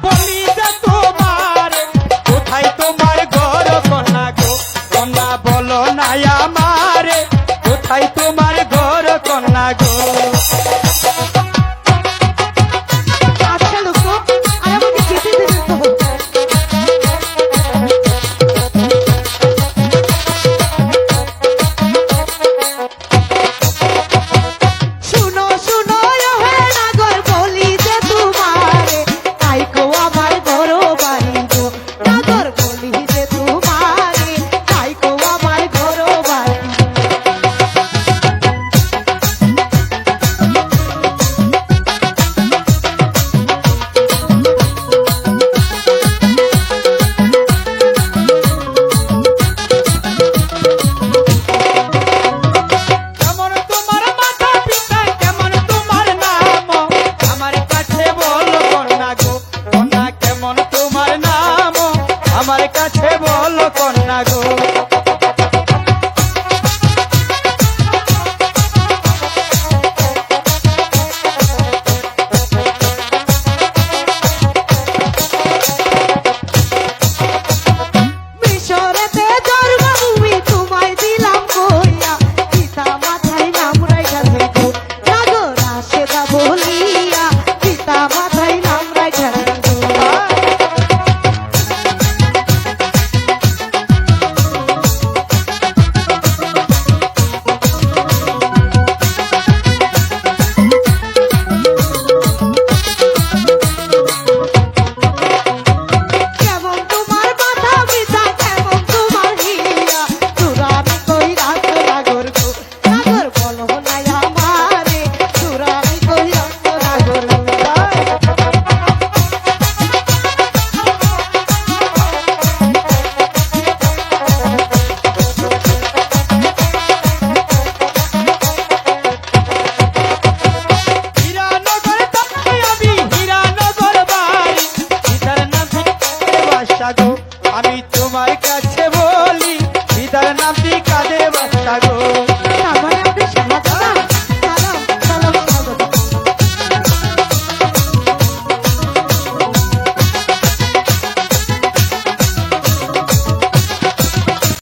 বলি যে তোমার কোথায় তোমার ঘর কন্যা গো কন্যা বলো না আমারে কোথায় তোমার ঘর কন্যা গো আচ্ছা লোক আর আমাকে যেতে দেবে তো শুনো শুনো হে নাগর বলি যে তোমারে আইকো আমার ঘর বাড়ি গো নাগর বলি যে তোমারে আইকো আমার ঘর বাড়ি কেমন তোমার মাথা পিতা কেমন তোমার নাম আমার কাছে বলো কন্যা গো কন্যা কেমন তোমার নাম আমার কাছে বলো কন্যা গো মিশরেতে জন্মভূমি তোমায় দিলাম কইয়া পিতা মাথায় নাম রাইখা থেকো নাগর রাশেদা বলিয়া পিতা মাথায় নাম রাইখা থেকো কেমন তোমার মাথা পিতা কেমন তোমার হিয়া তোরা আমি কই রাখো নাগর গো নাগর বলো না আমারে তোরা আমি কই রাখো নাগর গো হীরানগর তাই আমি হীরানগর বাড়ি ইধার নাম বাসা গো আমি তোমার কাছে বলি ইধার নাম কাঁদে বাসা গো তারপরে আপনি শাহজাদা